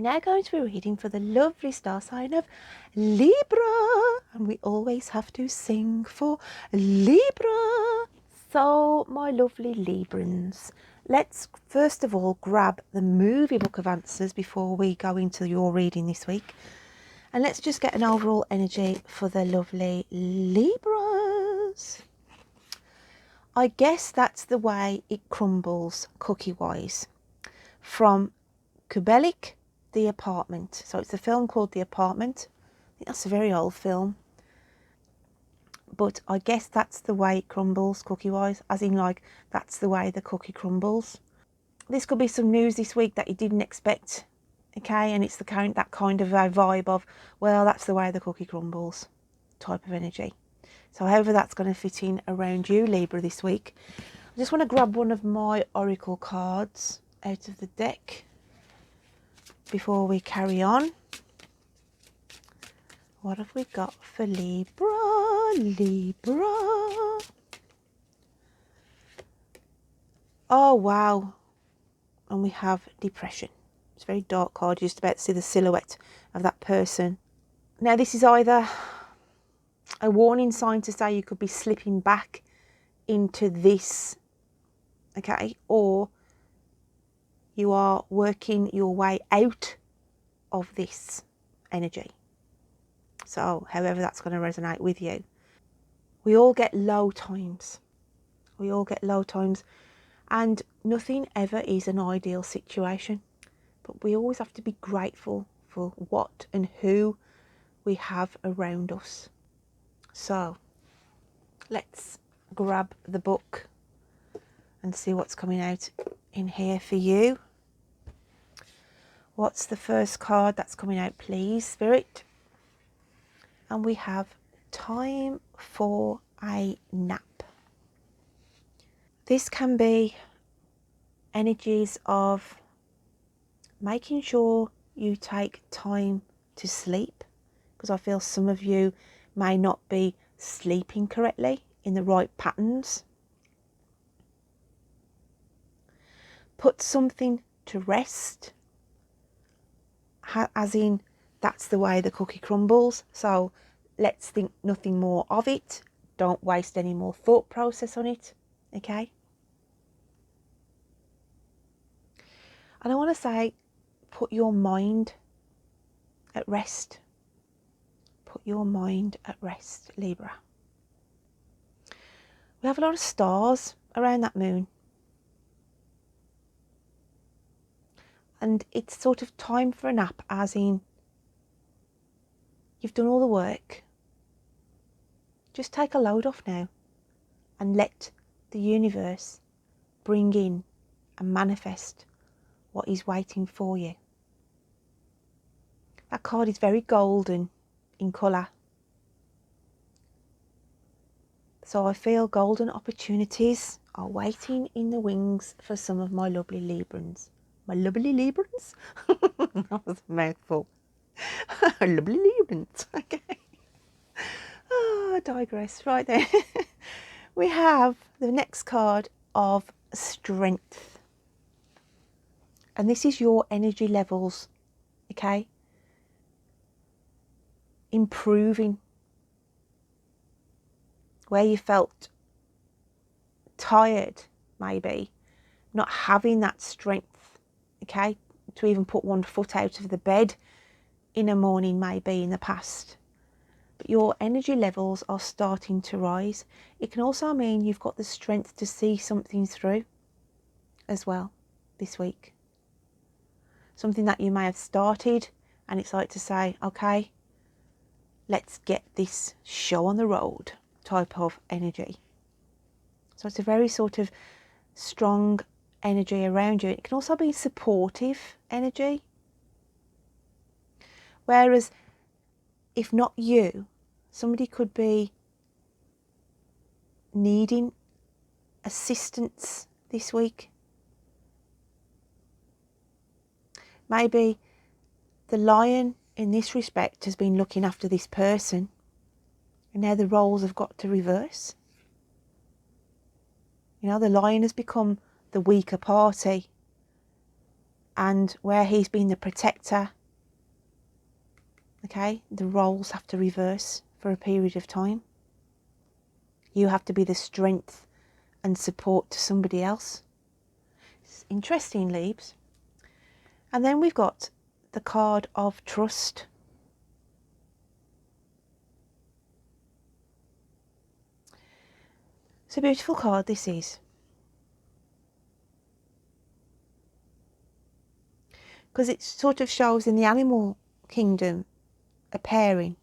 I'm now going to be reading for the lovely star sign of Libra. And we always have to sing for Libra. So, my lovely Librans, let's first of all grab the movie book of answers before we go into your reading this week. And let's just get an overall energy for the lovely Libras. I guess that's the way it crumbles cookie-wise. From Kubelik, The Apartment. So it's a film called The Apartment. I think that's a very old film. But I guess that's the way it crumbles cookie-wise, as in like that's the way the cookie crumbles. This could be some news this week that you didn't expect, okay? And it's that kind of a vibe of, well, that's the way the cookie crumbles type of energy. So however that's going to fit in around you, Libra, this week. I just want to grab one of my oracle cards out of the deck before we carry on. What have we got for Libra? Libra. Oh, wow. And we have depression. It's a very dark card. You're just about to see the silhouette of that person. Now, this is either a warning sign to say you could be slipping back into this, okay? Or you are working your way out of this energy. So, however that's going to resonate with you. We all get low times. We all get low times. And nothing ever is an ideal situation. But we always have to be grateful for what and who we have around us. So, let's grab the book and see what's coming out in here for you. What's the first card that's coming out, please, Spirit? And we have time for a nap. This can be energies of making sure you take time to sleep, because I feel some of you may not be sleeping correctly in the right patterns. Put something to rest, as in that's the way the cookie crumbles. So let's think nothing more of it. Don't waste any more thought process on it, okay? And I want to say, put your mind at rest. Put your mind at rest, Libra. We have a lot of stars around that moon. And it's sort of time for a nap, as in you've done all the work. Just take a load off now and let the universe bring in and manifest what is waiting for you. That card is very golden in colour. So I feel golden opportunities are waiting in the wings for some of my lovely Librans. My lovely Librans? That was a mouthful. Lovely Librans. Okay. Oh, I digress. Right then. We have the next card of strength. And this is your energy levels, okay? Improving. Where you felt tired, maybe, not having that strength, okay, to even put one foot out of the bed in a morning, maybe in the past. But your energy levels are starting to rise. It can also mean you've got the strength to see something through as well this week. Something that you may have started and it's like to say, okay, let's get this show on the road type of energy. So it's a very sort of strong energy around you. It can also be supportive energy. Whereas if not you, somebody could be needing assistance this week. Maybe the lion in this respect has been looking after this person and now the roles have got to reverse. You know, the lion has become the weaker party And where he's been the protector, okay, the roles have to reverse for a period of time. You have to be the strength and support to somebody else. It's interesting, Libs. And then we've got the card of trust. It's a beautiful card, this is. Because it sort of shows in the animal kingdom a pairing.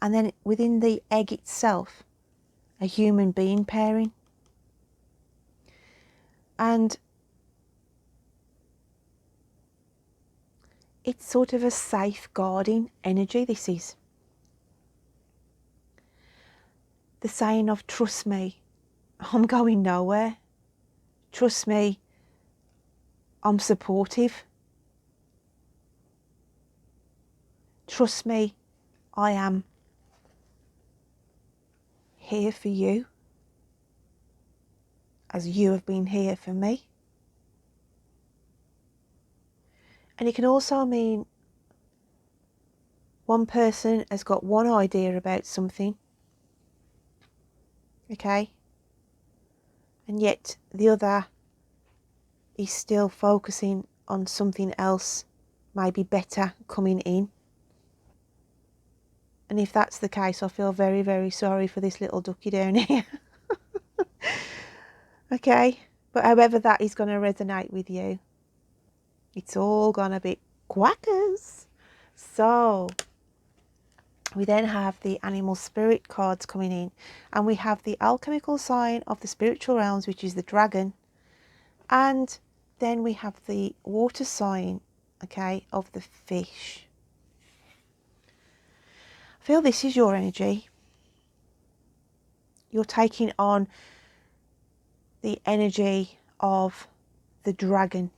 And then within the egg itself, a human being pairing. And it's sort of a safeguarding energy, this is. The saying of trust me, I'm going nowhere. Trust me, I'm supportive. Trust me, I am here for you, as you have been here for me. And it can also mean one person has got one idea about something, okay, and yet the other is still focusing on something else, maybe better coming in. And if that's the case, I feel very, very sorry for this little ducky down here. Okay, but however that is going to resonate with you, it's all going to be quackers. So we then have the animal spirit cards coming in, and we have the alchemical sign of the spiritual realms, which is the dragon, and then we have the water sign, okay, of the fish. I feel this is your energy. You're taking on the energy of the dragon.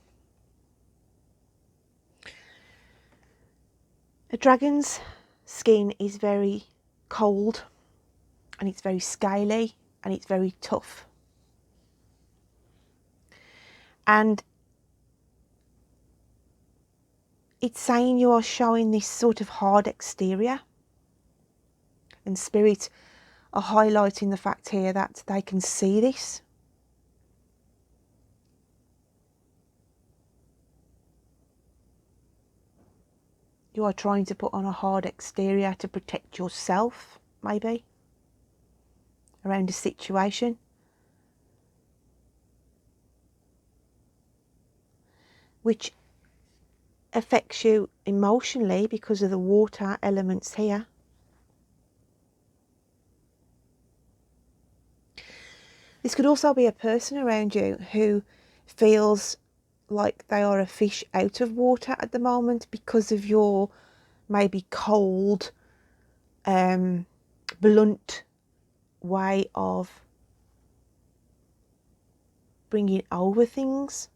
A dragon's skin is very cold, and it's very scaly, and it's very tough. And it's saying you are showing this sort of hard exterior. And spirit are highlighting the fact here that they can see this. You are trying to put on a hard exterior to protect yourself, maybe, around a situation. Which affects you emotionally because of the water elements here. This could also be a person around you who feels like they are a fish out of water at the moment because of your maybe cold, blunt way of bringing over things,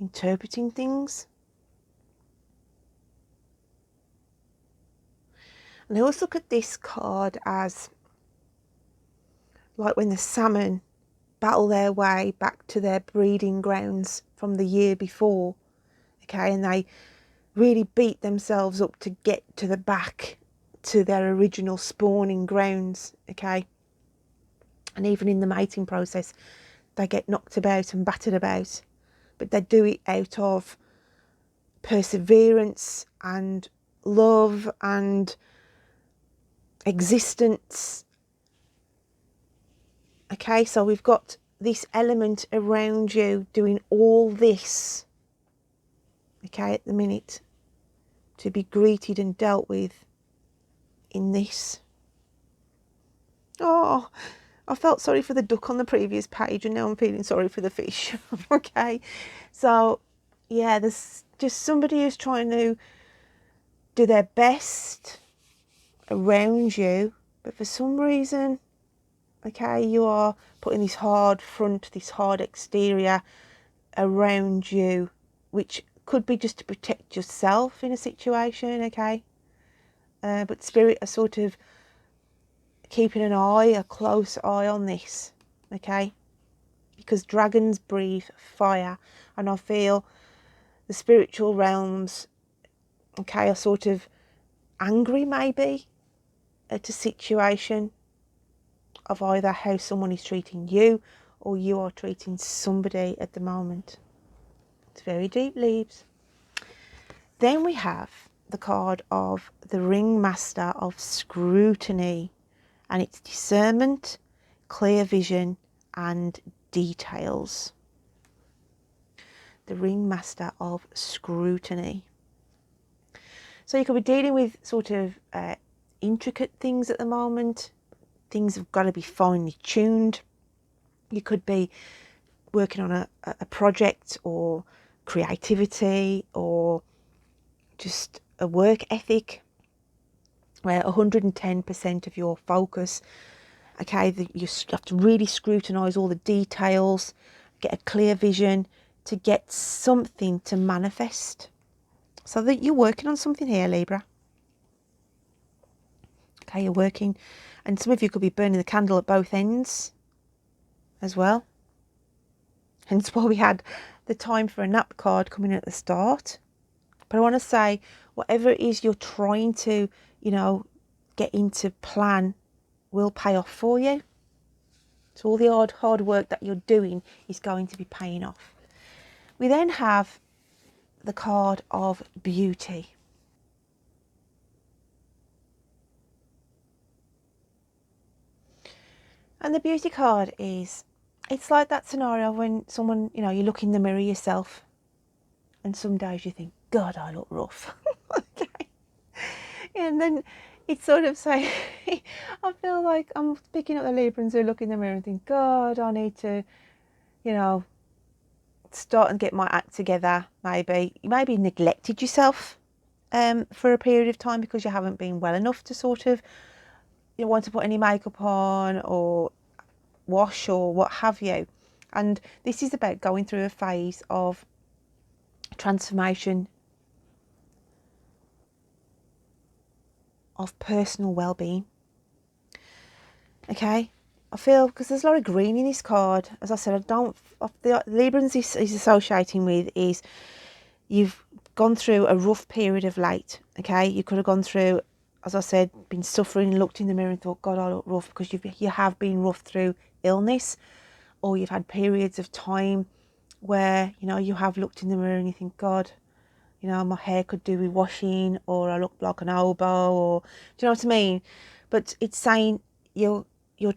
interpreting things. And I always look at this card as like when the salmon battle their way back to their breeding grounds from the year before, okay, and they really beat themselves up to get to the back to their original spawning grounds, okay, and even in the mating process they get knocked about and battered about, but they do it out of perseverance and love and existence. Okay, so we've got this element around you doing all this, okay, at the minute, to be greeted and dealt with in this. Oh, I felt sorry for the duck on the previous page, and now I'm feeling sorry for the fish. Okay, so yeah, there's just somebody who's trying to do their best around you, but for some reason, okay, you are putting this hard front, this hard exterior around you, which could be just to protect yourself in a situation, okay, but spirit are sort of keeping an eye, a close eye on this, okay, because dragons breathe fire, and I feel the spiritual realms, okay, are sort of angry maybe at a situation of either how someone is treating you or you are treating somebody at the moment. It's very deep, Leaves. Then we have the card of the Ringmaster of Scrutiny, and it's discernment, clear vision and details. The Ringmaster of Scrutiny. So you could be dealing with sort of intricate things at the moment. Things have got to be finely tuned. You could be working on a project or creativity or just a work ethic where 110% of your focus, okay, you have to really scrutinise all the details, get a clear vision to get something to manifest. So that you're working on something here, Libra. Okay, you're working, and some of you could be burning the candle at both ends as well. Hence why we had the time for a nap card coming at the start. But I want to say, whatever it is you're trying to, get into plan will pay off for you. So all the hard work that you're doing is going to be paying off. We then have the card of beauty. And the beauty card is, it's like that scenario when someone, you look in the mirror yourself and some days you think, God, I look rough. Okay. And then it's sort of say, I feel like I'm picking up the Librans who look in the mirror and think, God, I need to, start and get my act together. Maybe you neglected yourself for a period of time because you haven't been well enough to sort of want to put any makeup on or wash or what have you. And this is about going through a phase of transformation of personal well-being. Okay, I feel, because there's a lot of green in this card, as I said, the Librans is associating with is you've gone through a rough period of late. Okay, you could have gone through, as I said, been suffering, looked in the mirror and thought, God, I look rough, because you have been rough through illness, or you've had periods of time where you have looked in the mirror and you think, God, my hair could do with washing, or I look like an oboe, or do you know what I mean? But it's saying you're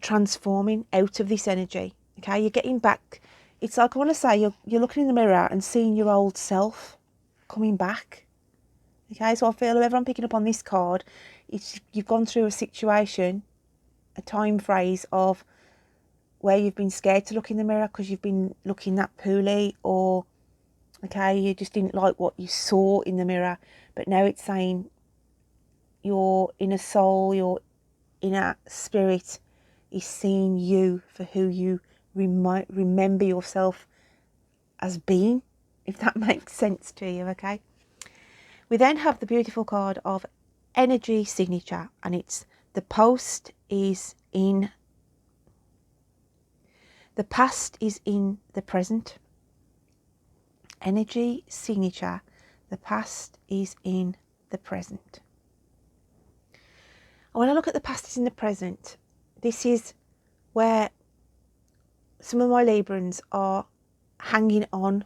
transforming out of this energy. Okay, you're getting back. It's like, I want to say, you're looking in the mirror and seeing your old self coming back. Okay, so I feel whoever I'm picking up on this card, you've gone through a situation, a time phrase of where you've been scared to look in the mirror because you've been looking that poorly, or okay, you just didn't like what you saw in the mirror. But now it's saying your inner soul, your inner spirit is seeing you for who you remember yourself as being, if that makes sense to you. Okay, we then have the beautiful card of energy signature, and it's the past is in the present. Energy signature, the past is in the present. And when I look at the past is in the present, this is where some of my Librans are hanging on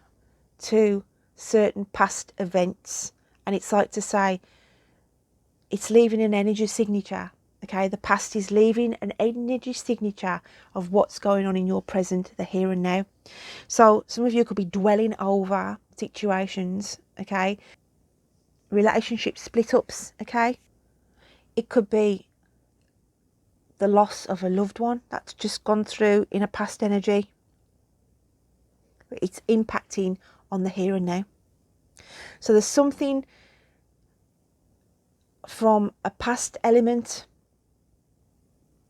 to certain past events, and it's like to say it's leaving an energy signature. Okay, the past is leaving an energy signature of what's going on in your present, the here and now. So some of you could be dwelling over situations, okay, relationship split ups, okay. It could be the loss of a loved one that's just gone through in a past energy. It's impacting on the here and now. So there's something from a past element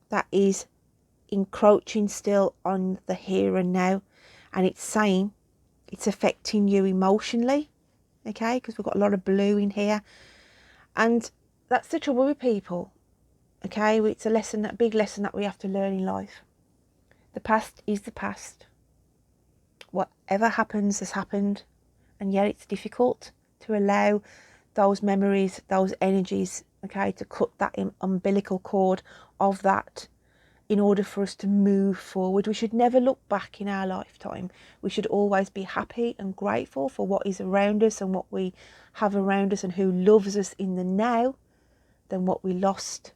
that is encroaching still on the here and now, and it's saying it's affecting you emotionally, okay, because we've got a lot of blue in here. And that's the trouble with people, okay. It's a big lesson that we have to learn in life. The past is the past. Whatever happens has happened, And yet it's difficult to allow those memories, those energies, okay, to cut that umbilical cord of that in order for us to move forward. We should never look back in our lifetime. We should always be happy and grateful for what is around us and what we have around us and who loves us in the now than what we lost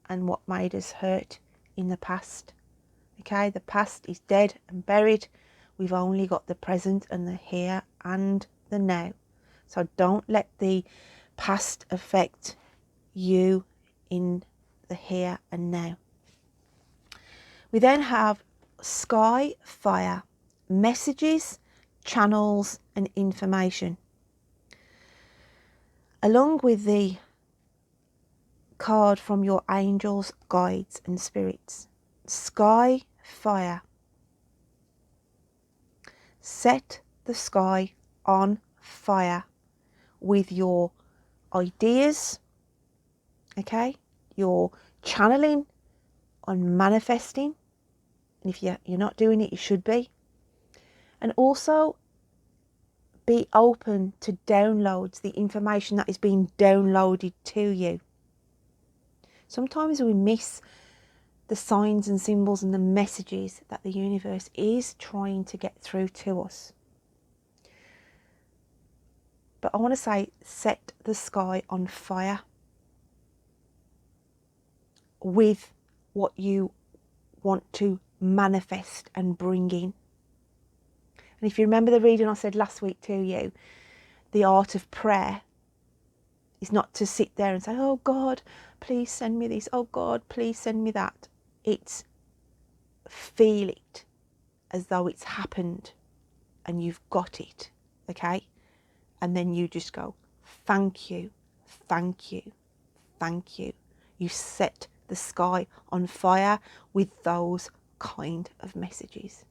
and what made us hurt in the past. Okay, the past is dead and buried. We've only got the present and the here and the now. So don't let the past affect you in the here and now. We then have sky, fire, messages, channels and information. Along with the card from your angels, guides and spirits. Sky, fire. Set the sky on fire with your ideas, okay? Your channeling on manifesting. And if you're not doing it, you should be. And also be open to downloads, the information that is being downloaded to you. Sometimes we miss the signs and symbols and the messages that the universe is trying to get through to us. But I want to say, set the sky on fire with what you want to manifest and bring in. And if you remember the reading I said last week to you, the art of prayer is not to sit there and say, oh God, please send me this. Oh God, please send me that. It's feel it as though it's happened and you've got it, okay? And then you just go, thank you, thank you, thank you. You set the sky on fire with those kind of messages.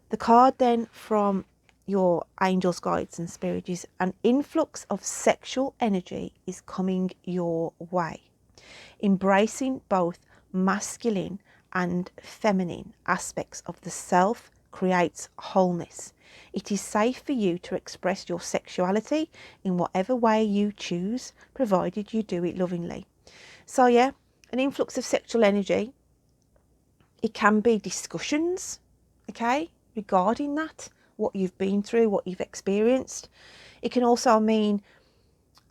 The card then from your angels, guides and spirits is an influx of sexual energy is coming your way. Embracing both masculine and feminine aspects of the self creates wholeness. It is safe for you to express your sexuality in whatever way you choose, provided you do it lovingly. So yeah, an influx of sexual energy. It can be discussions, okay, regarding that, what you've been through, what you've experienced. It can also mean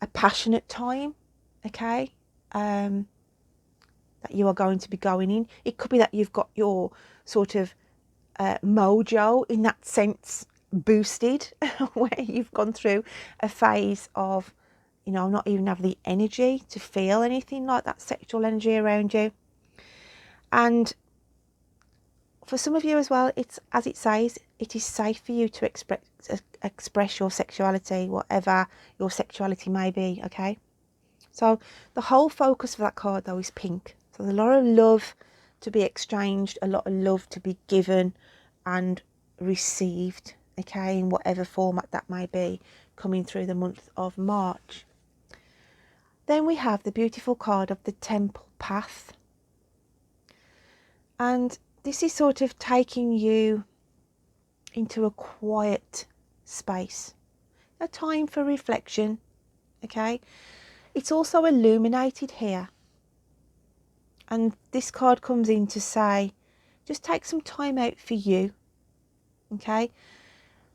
a passionate time, okay, that you are going to be going in. It could be that you've got your sort of mojo in that sense boosted, where you've gone through a phase of, not even have the energy to feel anything like that sexual energy around you. And for some of you as well, it's, as it says, it is safe for you to express your sexuality, whatever your sexuality may be, okay? So the whole focus of that card, though, is pink. So there's a lot of love to be exchanged, a lot of love to be given and received, okay, in whatever format that may be, coming through the month of March. Then we have the beautiful card of the Temple Path. And this is sort of taking you into a quiet space, a time for reflection, okay? It's also illuminated here. And this card comes in to say, just take some time out for you, okay?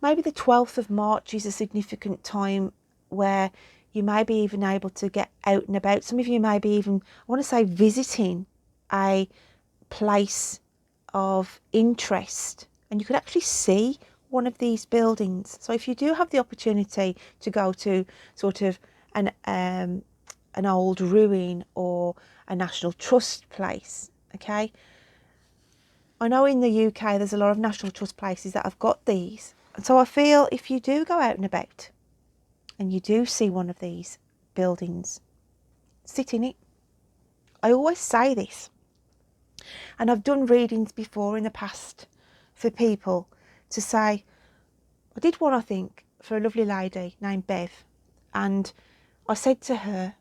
Maybe the 12th of March is a significant time where you may be even able to get out and about. Some of you may be even, I want to say, visiting a place of interest, and you could actually see one of these buildings. So if you do have the opportunity to go to sort of an old ruin or a National Trust place, okay, I know in the UK there's a lot of National Trust places that have got these, and so I feel if you do go out and about and you do see one of these buildings, sit in it. I always say this, and I've done readings before in the past for people to say, I did one, I think, for a lovely lady named Bev, and I said to her,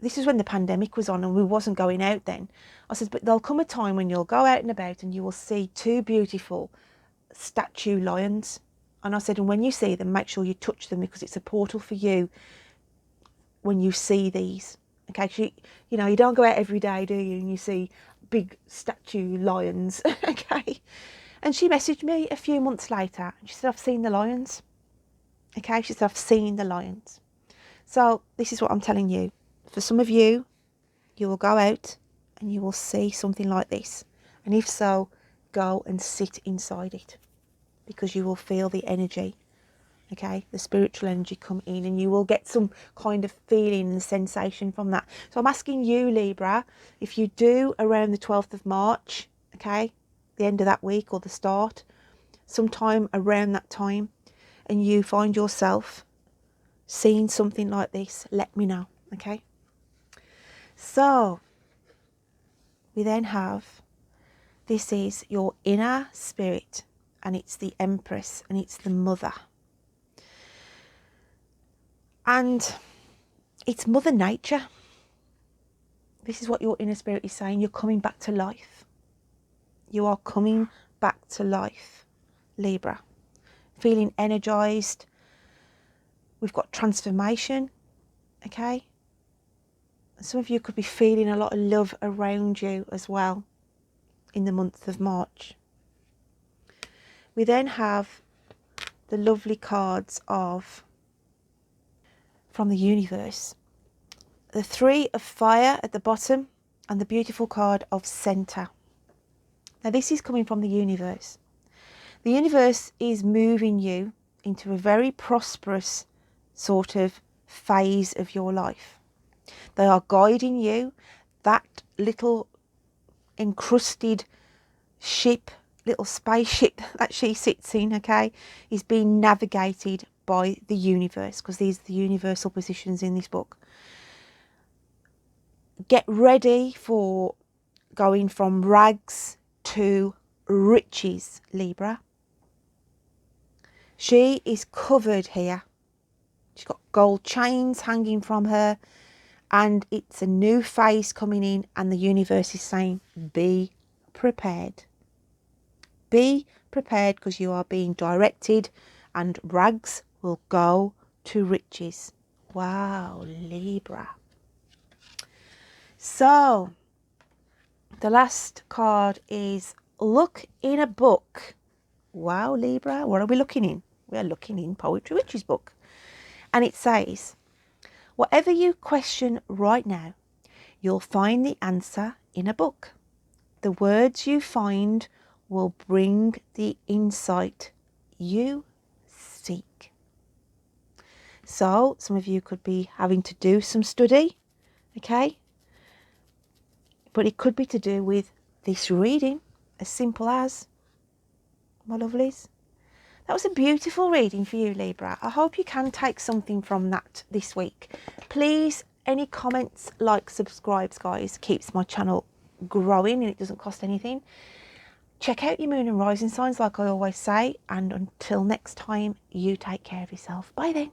this is when the pandemic was on and we wasn't going out then. I said, but there'll come a time when you'll go out and about and you will see two beautiful statue lions. And I said, and when you see them, make sure you touch them, because it's a portal for you when you see these. Okay, you know, you don't go out every day, do you, and you see big statue lions. Okay. And she messaged me a few months later and she said, I've seen the lions. Okay, she said, I've seen the lions. So this is what I'm telling you. For some of you, you will go out and you will see something like this. And if so, go and sit inside it, because you will feel the energy. Okay, the spiritual energy come in, and you will get some kind of feeling and sensation from that. So I'm asking you, Libra, if you do around the 12th of March, okay, the end of that week or the start, sometime around that time, and you find yourself seeing something like this, let me know, okay? So we then have, this is your inner spirit, and it's the Empress, and it's the mother. And it's Mother Nature. This is what your inner spirit is saying. You're coming back to life. You are coming back to life, Libra. Feeling energized. We've got transformation, okay? Some of you could be feeling a lot of love around you as well in the month of March. We then have the lovely cards from the universe. The 3 of fire at the bottom and the beautiful card of center. Now this is coming from the universe. The universe is moving you into a very prosperous sort of phase of your life. They are guiding you. That little encrusted ship, little spaceship that she sits in, okay, is being navigated by the universe, because these are the universal positions in this book. Get ready for going from rags to riches, Libra. She is covered here. She's got gold chains hanging from her, and it's a new phase coming in, and the universe is saying, be prepared. Be prepared, because you are being directed, and rags will go to riches. Wow, Libra. So the last card is look in a book. Wow, Libra, what are we looking in? We are looking in Poetry Witch's book. And it says, whatever you question right now, you'll find the answer in a book. The words you find will bring the insight you seek. So some of you could be having to do some study, okay? But it could be to do with this reading, as simple as, my lovelies. That was a beautiful reading for you, Libra. I hope you can take something from that this week. Please, any comments, like, subscribes, guys, keeps my channel growing, and it doesn't cost anything. Check out your moon and rising signs, like I always say. And until next time, you take care of yourself. Bye then.